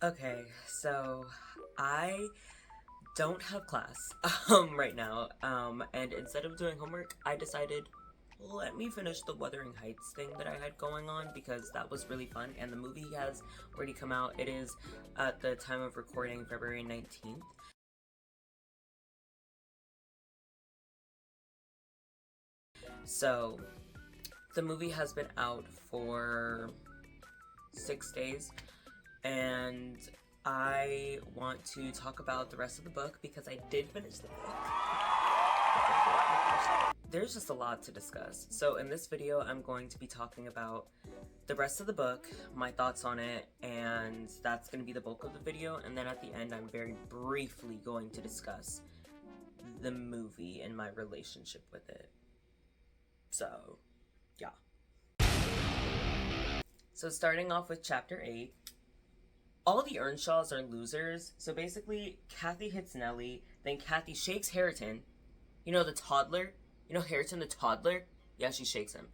Okay, so I don't have class right now. And instead of doing homework, I decided let me finish the Wuthering Heights thing that I had going on because that was really fun and the movie has already come out. It is at the time of recording February 19th. So the movie has been out for 6 days and I want to talk about the rest of the book because I did finish the book. There's just a lot to discuss. So in this video, I'm going to be talking about the rest of the book, my thoughts on it, and that's going to be the bulk of the video. And then at the end, I'm very briefly going to discuss the movie and my relationship with it. So, yeah. So starting off with chapter 8, all the Earnshaws are losers. So basically, Kathy hits Nellie, then Kathy shakes Hareton, you know, the toddler. You know Hareton the toddler? Yeah, she shakes him.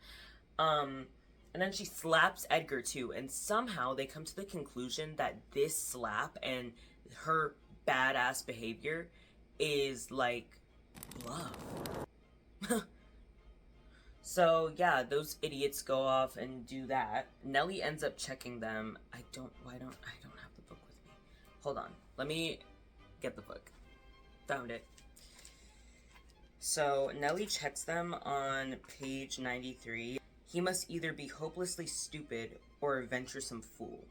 And then she slaps Edgar too, and somehow they come to the conclusion that this slap and her badass behavior is like love. So yeah, those idiots go off and do that. Nellie ends up checking them. I don't have the book with me. Hold on. Let me get the book. Found it. So Nellie checks them on page 93. He must either be hopelessly stupid or a venturesome fool.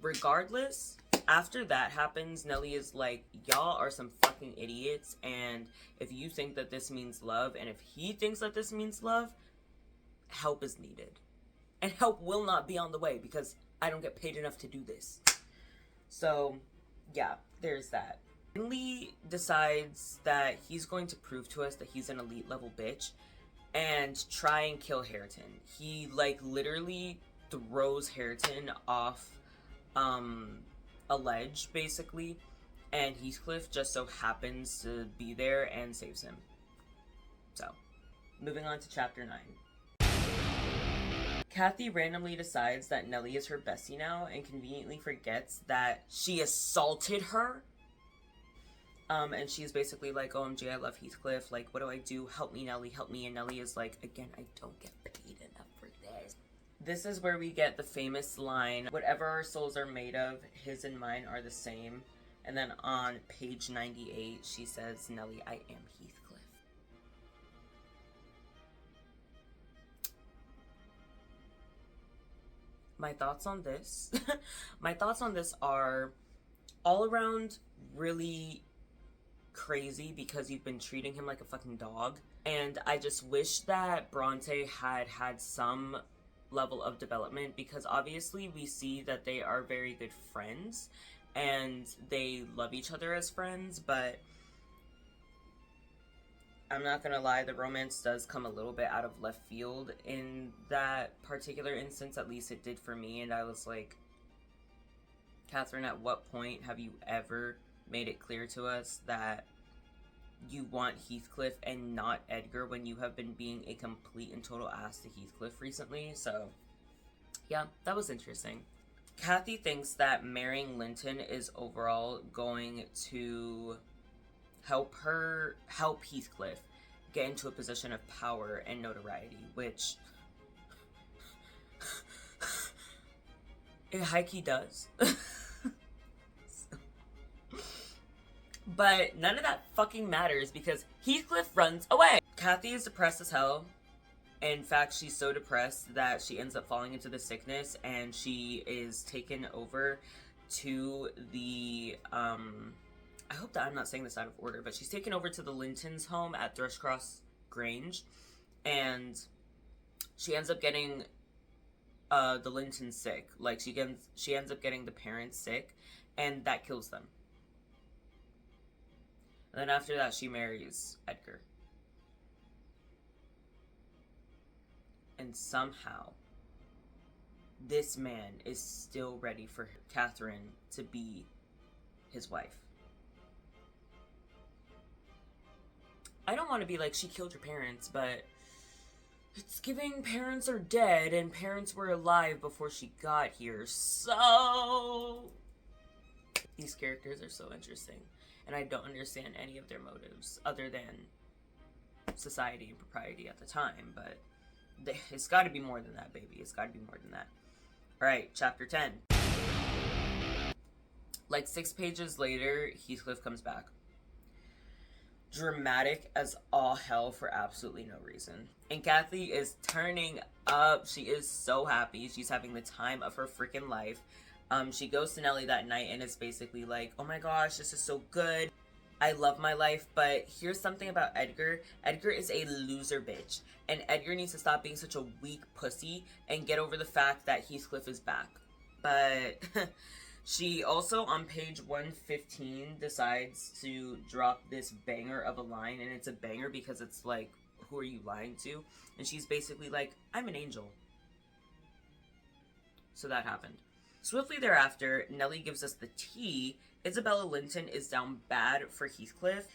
Regardless, after that happens, Nellie is like, y'all are some fucking idiots, and if you think that this means love, and if he thinks that this means love, help is needed. And help will not be on the way, because I don't get paid enough to do this. So, yeah, there's that. Lee decides that he's going to prove to us that he's an elite level bitch and try and kill Hareton. He like literally throws Hareton off a ledge basically, and Heathcliff just so happens to be there and saves him. So, moving on to chapter 9. Kathy randomly decides that Nellie is her bestie now and conveniently forgets that she assaulted her. And she's basically like, OMG, I love Heathcliff. Like, what do I do? Help me, Nellie, help me. And Nellie is like, again, I don't get paid enough for this. This is where we get the famous line, whatever our souls are made of, his and mine are the same. And then on page 98, she says, Nellie, I am Heathcliff. My thoughts on this? My thoughts on this are all around really crazy because you've been treating him like a fucking dog, and I just wish that Bronte had some level of development, because obviously we see that they are very good friends and they love each other as friends, but I'm not gonna lie, the romance does come a little bit out of left field in that particular instance. At least it did for me, and I was like, Catherine, at what point have you ever made it clear to us that you want Heathcliff and not Edgar when you have been being a complete and total ass to Heathcliff recently? So, yeah, that was interesting. Kathy thinks that marrying Linton is overall going to help Heathcliff get into a position of power and notoriety, which it high-key does. But none of that fucking matters because Heathcliff runs away. Kathy is depressed as hell. In fact, she's so depressed that she ends up falling into the sickness, and she is taken over to the, I hope that I'm not saying this out of order, but she's taken over to the Lintons' home at Thrushcross Grange, and she ends up getting the Lintons sick. Like, she ends up getting the parents sick, and that kills them. And then after that, she marries Edgar. And somehow, this man is still ready for Catherine to be his wife. I don't want to be like, she killed your parents, but it's giving parents are dead and parents were alive before she got here, so These characters are so interesting, and I don't understand any of their motives other than society and propriety at the time, but it's got to be more than that, baby. It's got to be more than that. All right, chapter 10. Like 6 pages later, Heathcliff comes back. Dramatic as all hell for absolutely no reason. And Kathy is turning up. She is so happy. She's having the time of her freaking life. She goes to Nellie that night and is basically like, oh my gosh, this is so good. I love my life, but here's something about Edgar. Edgar is a loser bitch. And Edgar needs to stop being such a weak pussy and get over the fact that Heathcliff is back. But she also, on page 115, decides to drop this banger of a line. And it's a banger because it's like, who are you lying to? And she's basically like, I'm an angel. So that happened. Swiftly thereafter, Nellie gives us the tea. Isabella Linton is down bad for Heathcliff.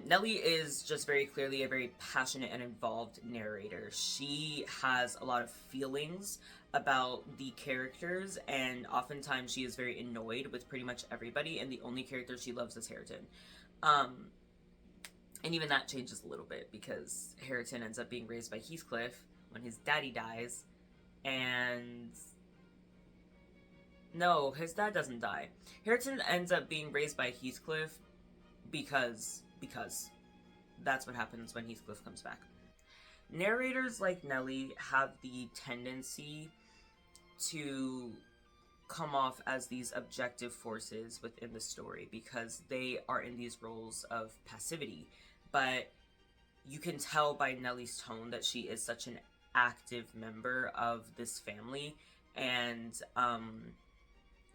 Nellie is just very clearly a very passionate and involved narrator. She has a lot of feelings about the characters, and oftentimes she is very annoyed with pretty much everybody, and the only character she loves is Hareton. And even that changes a little bit, because Hareton ends up being raised by Heathcliff when his daddy dies, and... no, his dad doesn't die. Hareton ends up being raised by Heathcliff because that's what happens when Heathcliff comes back. Narrators like Nellie have the tendency to come off as these objective forces within the story because they are in these roles of passivity. But you can tell by Nellie's tone that she is such an active member of this family, and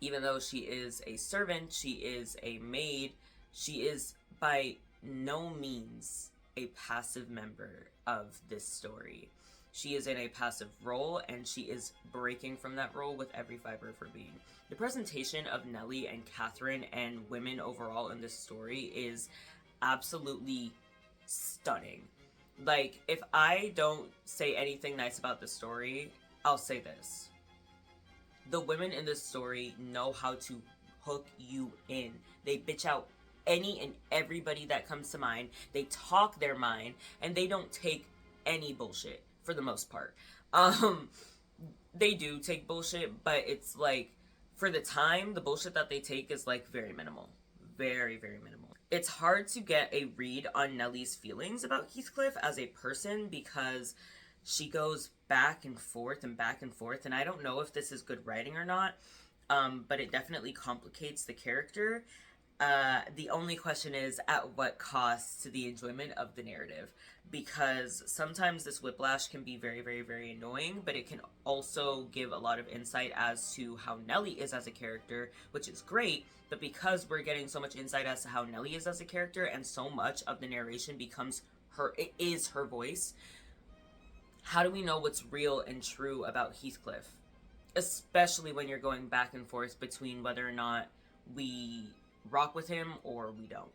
even though she is a servant, she is a maid, she is by no means a passive member of this story. She is in a passive role, and she is breaking from that role with every fiber of her being. The presentation of Nellie and Catherine and women overall in this story is absolutely stunning. Like, if I don't say anything nice about the story, I'll say this. The women in this story know how to hook you in. They bitch out any and everybody that comes to mind. They talk their mind, and they don't take any bullshit for the most part. They do take bullshit, but it's like, for the time, the bullshit that they take is like very minimal. Very, very minimal. It's hard to get a read on Nellie's feelings about Heathcliff as a person because she goes back and forth, and I don't know if this is good writing or not, but it definitely complicates the character. The only question is, at what cost to the enjoyment of the narrative? Because sometimes this whiplash can be very, very, very annoying, but it can also give a lot of insight as to how Nellie is as a character, which is great, but because we're getting so much insight as to how Nellie is as a character, and so much of the narration becomes it is her voice, how do we know what's real and true about Heathcliff? Especially when you're going back and forth between whether or not we rock with him or we don't.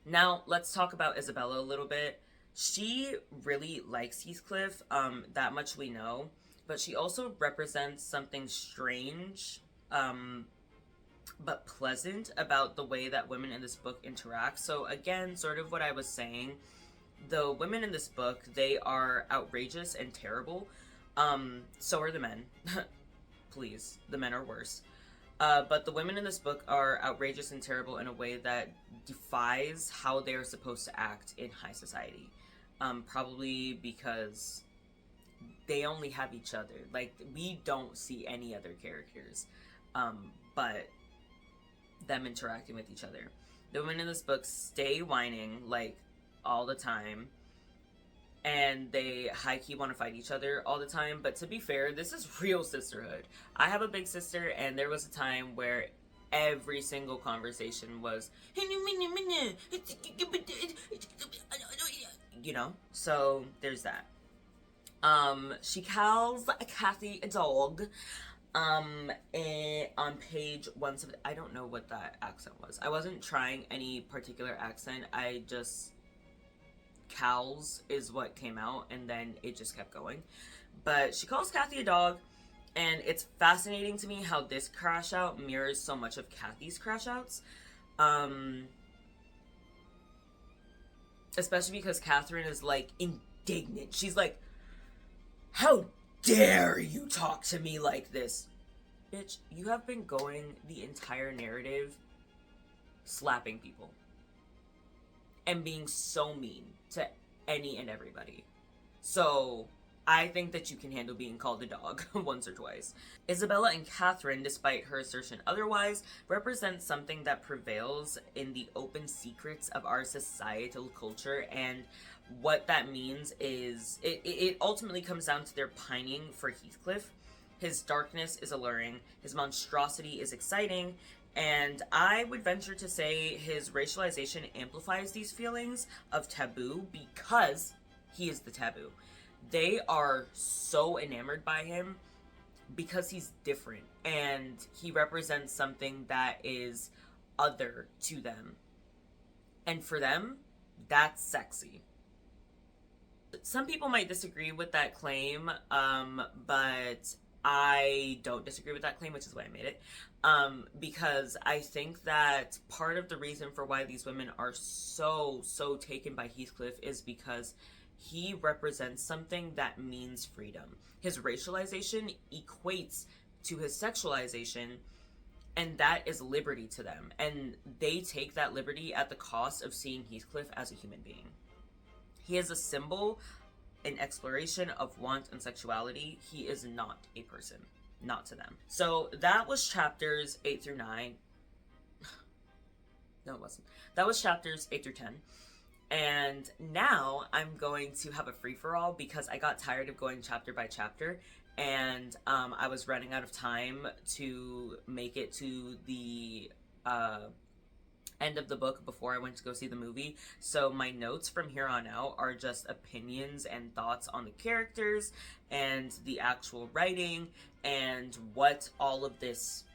Now, let's talk about Isabella a little bit. She really likes Heathcliff, that much we know, but she also represents something strange, but pleasant about the way that women in this book interact. So again, sort of what I was saying, the women in this book, they are outrageous and terrible. So are the men. Please, the men are worse. But the women in this book are outrageous and terrible in a way that defies how they're supposed to act in high society. Probably because they only have each other. Like, we don't see any other characters, but them interacting with each other. The women in this book stay whining, like, all the time, and they high-key want to fight each other all the time. But to be fair, this is real sisterhood. I have a big sister, and there was a time where every single conversation was, you know, so there's that. She calls Kathy a dog, on page 170. I don't know what that accent was. I wasn't trying any particular accent. I just, Cowls is what came out, and then it just kept going. But she calls Kathy a dog, And it's fascinating to me how this crash out mirrors so much of Kathy's crash outs. Um, Especially because Catherine is like indignant. She's like, how dare you talk to me like this? Bitch, you have been going the entire narrative slapping people and being so mean to any and everybody. So I think that you can handle being called a dog once or twice. Isabella and Catherine, despite her assertion otherwise, represent something that prevails in the open secrets of our societal culture, and what that means is it ultimately comes down to their pining for Heathcliff. His darkness is alluring, his monstrosity is exciting, and I would venture to say his racialization amplifies these feelings of taboo because he is the taboo. They are so enamored by him because he's different and he represents something that is other to them. And for them, that's sexy. Some people might disagree with that claim, but I don't disagree with that claim, which is why I made it. Because I think that part of the reason for why these women are so taken by Heathcliff is because he represents something that means freedom. His racialization equates to his sexualization, and that is liberty to them. And they take that liberty at the cost of seeing Heathcliff as a human being. He is a symbol, an exploration of want and sexuality. He is not a person, not to them. So that was chapters 8 through 9. No, it wasn't. That was chapters 8 through 10. And now I'm going to have a free-for-all because I got tired of going chapter by chapter, and I was running out of time to make it to the end of the book before I went to go see the movie. So my notes from here on out are just opinions and thoughts on the characters and the actual writing and what all of this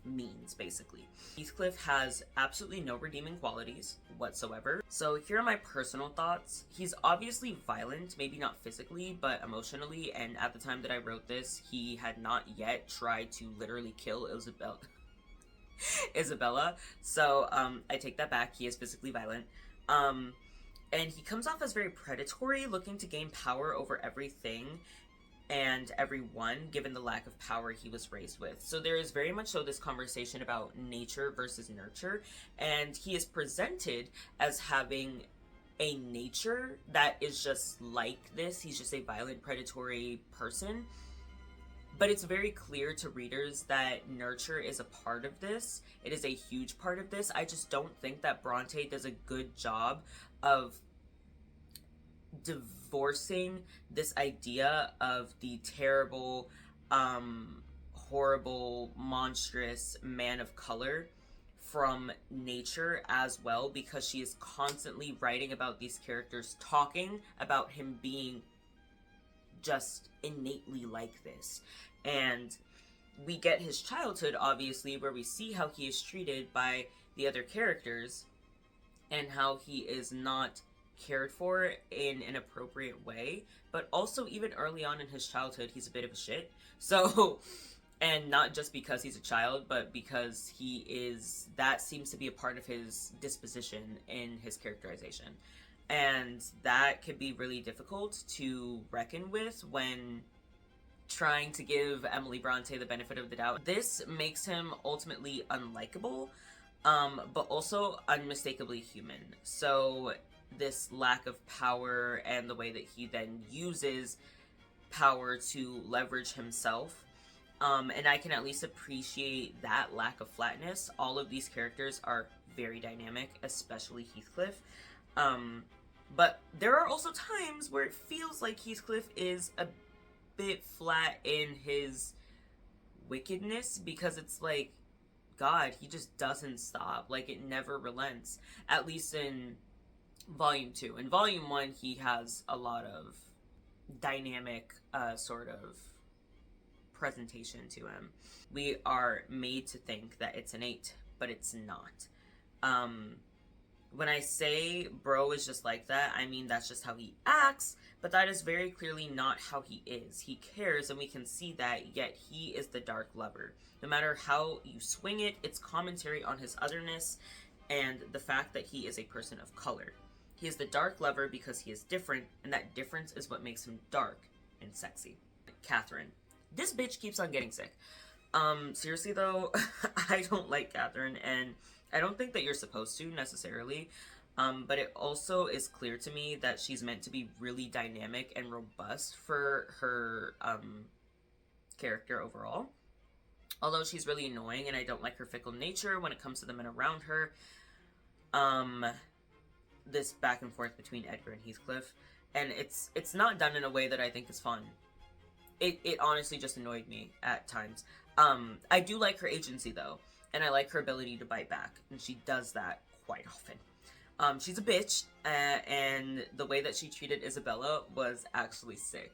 means, basically. Heathcliff has absolutely no redeeming qualities whatsoever. So here are my personal thoughts. He's obviously violent, maybe not physically, but emotionally, and at the time that I wrote this, he had not yet tried to literally kill Isabella. So I take that back. He is physically violent. And he comes off as very predatory, looking to gain power over everything and everyone, given the lack of power he was raised with. So there is very much so this conversation about nature versus nurture, and he is presented as having a nature that is just like this. He's just a violent, predatory person. But it's very clear to readers that nurture is a part of this. It is a huge part of this. I just don't think that Bronte does a good job of divorcing this idea of the terrible, horrible, monstrous man of color from nature as well, because she is constantly writing about these characters, talking about him being just innately like this. And we get his childhood, obviously, where we see how he is treated by the other characters and how he is not cared for in an appropriate way. But also, even early on in his childhood, he's a bit of a shit. So, and not just because he's a child, but because that seems to be a part of his disposition in his characterization. And that could be really difficult to reckon with when trying to give Emily Bronte the benefit of the doubt. This makes him ultimately unlikable, but also unmistakably human. So this lack of power and the way that he then uses power to leverage himself, and I can at least appreciate that lack of flatness. All of these characters are very dynamic, especially Heathcliff. But there are also times where it feels like Heathcliff is a bit flat in his wickedness, because it's like, God, he just doesn't stop. Like, it never relents. At least in Volume 2. In Volume 1, he has a lot of dynamic sort of presentation to him. We are made to think that it's innate, but it's not. When I say bro is just like that, I mean that's just how he acts, but that is very clearly not how he is. He cares, and we can see that, yet he is the dark lover. No matter how you swing it, it's commentary on his otherness and the fact that he is a person of color. He is the dark lover because he is different, and that difference is what makes him dark and sexy. Catherine. This bitch keeps on getting sick. Seriously though, I don't like Catherine, and I don't think that you're supposed to necessarily. But it also is clear to me that she's meant to be really dynamic and robust for her character overall. Although she's really annoying, and I don't like her fickle nature when it comes to the men around her. This back and forth between Edgar and Heathcliff, and it's not done in a way that I think is fun. It honestly just annoyed me at times. I do like her agency though, and I like her ability to bite back, and she does that quite often. She's a bitch, and the way that she treated Isabella was actually sick.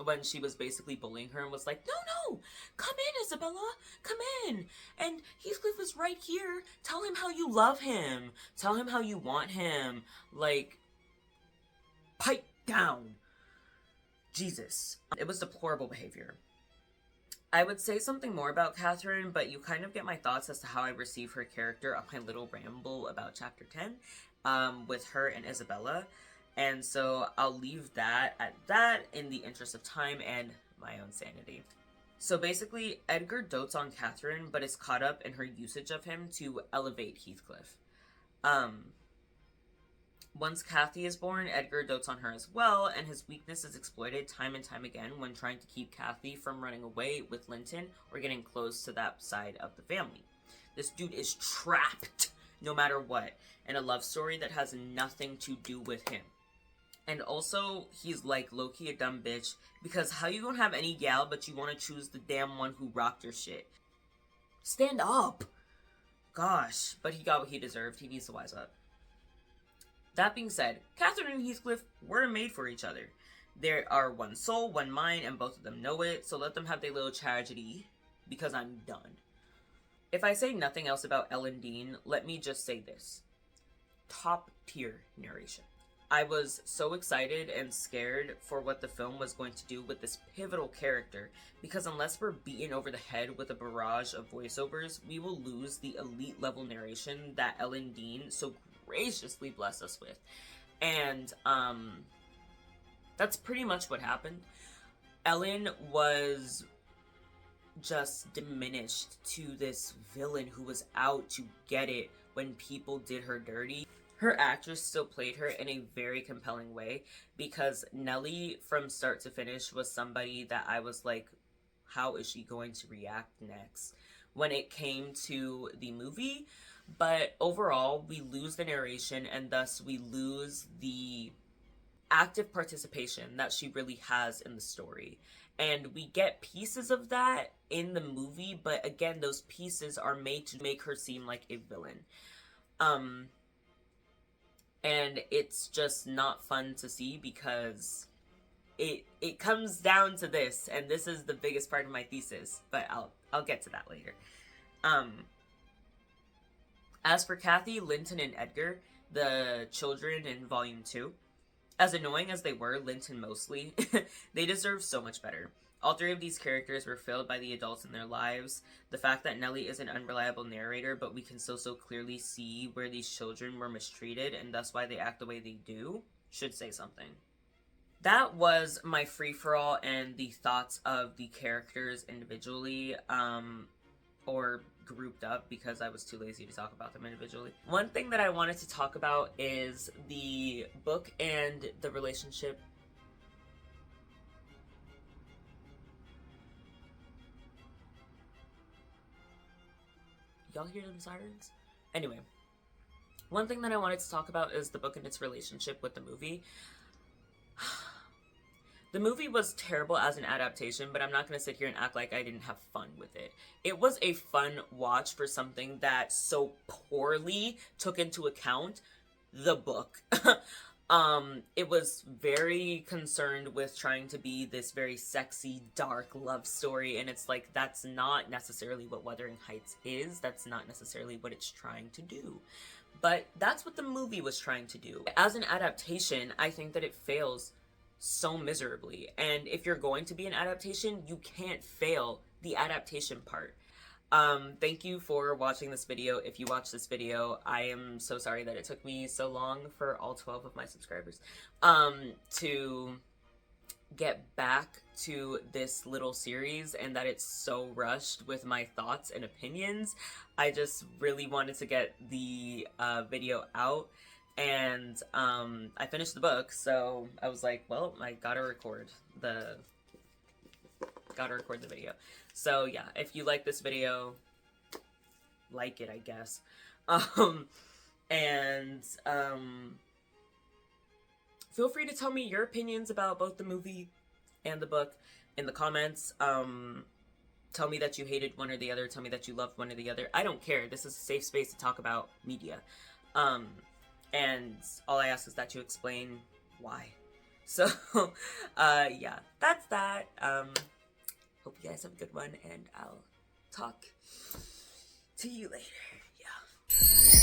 When she was basically bullying her and was like, no, come in, Isabella, come in. And Heathcliff is right here. Tell him how you love him. Tell him how you want him. Like, pipe down. Jesus. It was deplorable behavior. I would say something more about Catherine, but you kind of get my thoughts as to how I receive her character on my little ramble about chapter 10 with her and Isabella. And so I'll leave that at that in the interest of time and my own sanity. So basically, Edgar dotes on Catherine, but is caught up in her usage of him to elevate Heathcliff. Once Kathy is born, Edgar dotes on her as well, and his weakness is exploited time and time again when trying to keep Kathy from running away with Linton or getting close to that side of the family. This dude is trapped, no matter what, in a love story that has nothing to do with him. And also, he's like low-key a dumb bitch, because how you gonna have any gal but you wanna choose the damn one who rocked your shit? Stand up! Gosh, but he got what he deserved. He needs to wise up. That being said, Catherine and Heathcliff were made for each other. There are one soul, one mind, and both of them know it, so let them have their little tragedy, because I'm done. If I say nothing else about Ellen Dean, let me just say this. Top tier narration. I was so excited and scared for what the film was going to do with this pivotal character, because unless we're beaten over the head with a barrage of voiceovers, we will lose the elite level narration that Ellen Dean so graciously blessed us with. And that's pretty much what happened. Ellen was just diminished to this villain who was out to get it when people did her dirty. Her actress still played her in a very compelling way, because Nellie, from start to finish, was somebody that I was like, how is she going to react next when it came to the movie? But overall, we lose the narration, and thus we lose the active participation that she really has in the story. And we get pieces of that in the movie, but again, those pieces are made to make her seem like a villain. And it's just not fun to see, because it comes down to this, and this is the biggest part of my thesis, but I'll get to that later. As for Kathy, Linton, and Edgar, the children in Volume 2, as annoying as they were, Linton mostly, they deserve so much better. All three of these characters were failed by the adults in their lives. The fact that Nellie is an unreliable narrator, but we can still so clearly see where these children were mistreated, and thus why they act the way they do, should say something. That was my free-for-all and the thoughts of the characters individually, or grouped up, because I was too lazy to talk about them individually. One thing that I wanted to talk about is the book and the relationship. Y'all hear them sirens? Anyway, one thing that I wanted to talk about is the book and its relationship with the movie. The movie was terrible as an adaptation, but I'm not going to sit here and act like I didn't have fun with it. It was a fun watch for something that so poorly took into account the book. It was very concerned with trying to be this very sexy, dark love story, and it's like, that's not necessarily what Wuthering Heights is. That's not necessarily what it's trying to do. But that's what the movie was trying to do. As an adaptation, I think that it fails so miserably. And if you're going to be an adaptation, you can't fail the adaptation part. Thank you for watching this video. If you watched this video, I am so sorry that it took me so long for all 12 of my subscribers, to get back to this little series, and that it's so rushed with my thoughts and opinions. I just really wanted to get the video out, and I finished the book, so I was like, well, I gotta record the video. So yeah, if you like this video, like it, I guess. Feel free to tell me your opinions about both the movie and the book in the comments. Tell me that you hated one or the other. Tell me that you loved one or the other. I don't care. This is a safe space to talk about media. And all I ask is that you explain why. So, yeah, that's that. Hope you guys have a good one, and I'll talk to you later. Yeah.